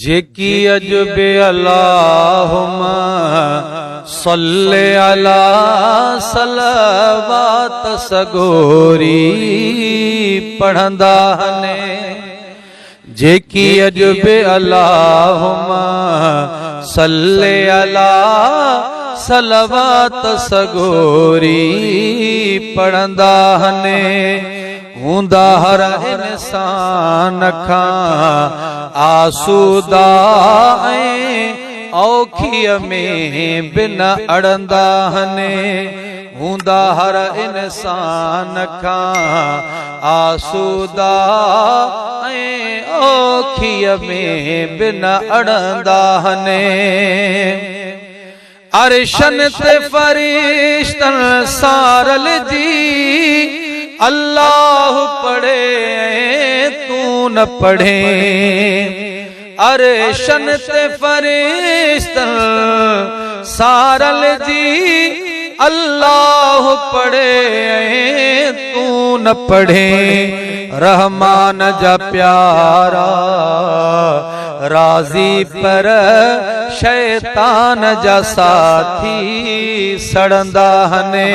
जेकी अजब अल्लाहुम्मा सल्ले अला सलवात सगोरी पढ़ंदा हने। जेकी अजब अल्लाहुम्मा सल्ले अला सलवात सगोरी पढ़ंदा हने। हूंदा हर इंसान खां आसूदा ऐं औखीअ में बिन अड़ंदा हने। हूंदा हर इंसान खां आसूदा ऐं औखीअ में बिन अड़ंदा हने। अर्शन ते फरिश्तन सारल जी अल्लाह पढ़े तू न पढ़े। अर्शन ते फरिश्तन सारल जी अल्लाह पढ़े तू न पढ़े। रहमान जा प्यारा राजी पर शैतान जा साथी सड़ंदा हने।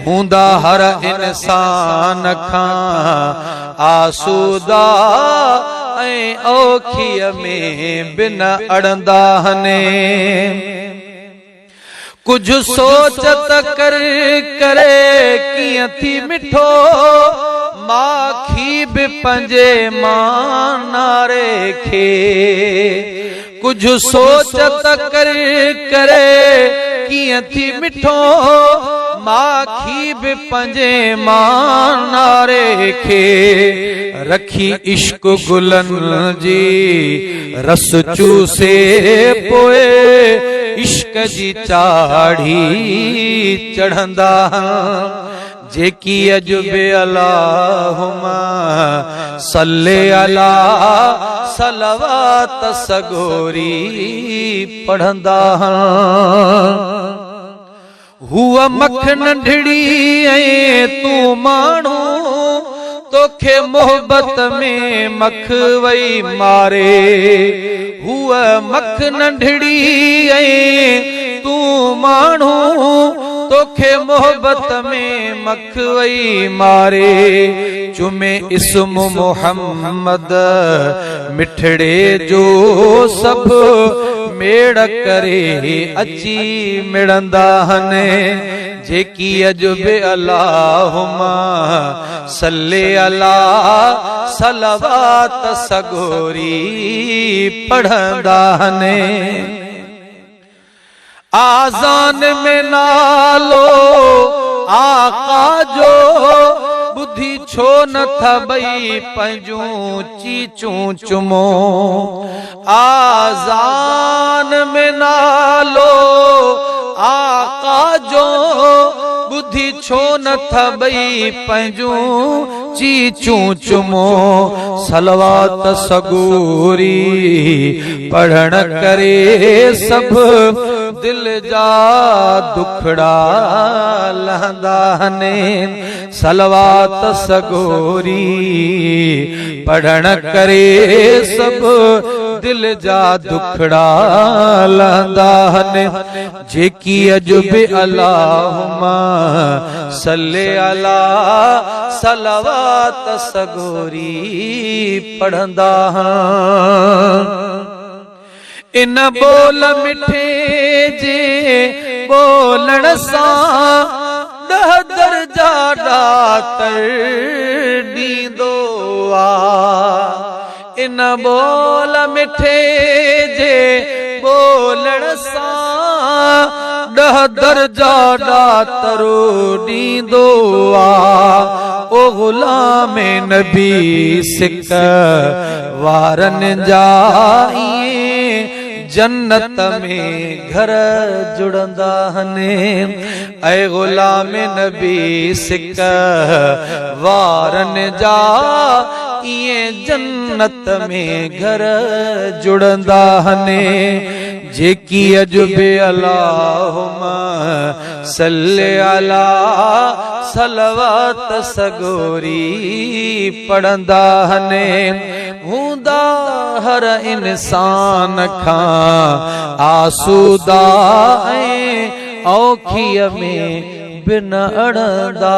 हूंदा हर इंसान खां आसूदा ऐं औखीअ में बिन अड़ंदा हने। कुछ सोच त करे कीअं थी मिठो माखी बि पंजे मानारे खे। कुछ सोच त करे कीअं थी मिठो माखी बि पंजे मानारे खे। रखी इश्क गुलन जी रस चूसे पोए इश्क जी चाढ़ी चढ़ंदा। जेकी अजब अल्लाहुम्मा सल्ले अला सलवात सगोरी पढ़ंदा। हुआ मख नंढड़ी ऐं तू माण्हू तोखे मोहब्बत में मख वई मारे। हुआ मख नंढड़ी ऐं तू माण्हू तोखे मोहब्बत में मख वई मारे। चुमे इस्म मोहम्मद मिठड़े जो सब मेड़ करे अची मिड़ंदा हने। जेकी अजब अल्लाहुम्मा सल्ले अला सलवात सगोरी पढ़ंदा हने। आज़ान में नालो आका जो बुद्धि छो न थबई पंजूं चीचूं चुमो। आज़ान में नालो आका जो बुद्धि छो न थबई पंजूं चीचूं चुमो। सलवात सगोरी पढ़ण करे सब दिल जा दुखड़ा लहंदा हने। सलवात सगोरी पढ़ण करे सब दिल जा दुखड़ा लहंदा हने। जेकी अजब अल्लाहुम्मा सल्ले अला सलवात सगोरी पढ़ंदा। इन बोल मिठे जे बोलण सां ॾह दर्जा ॾातर ॾींदो आ। इन बोल मिठे जे बोलण सां ॾह दर्जा ॾातर ॾींदो आ। ओ गुलाम नबी सिक वारनि जा जन्नत में घर जुड़ंदा हने। ऐ गुलाम नबी सिक वारन जा इए जन्नत में घर जुड़ंदा हने। जेकी अजब अल्लाहुम्मा सल्ले अला सलवात सगोरी पढ़ंदा हने हूंदा हर इंसान खां आसूदा ऐं औखीअ में बिन अड़ंदा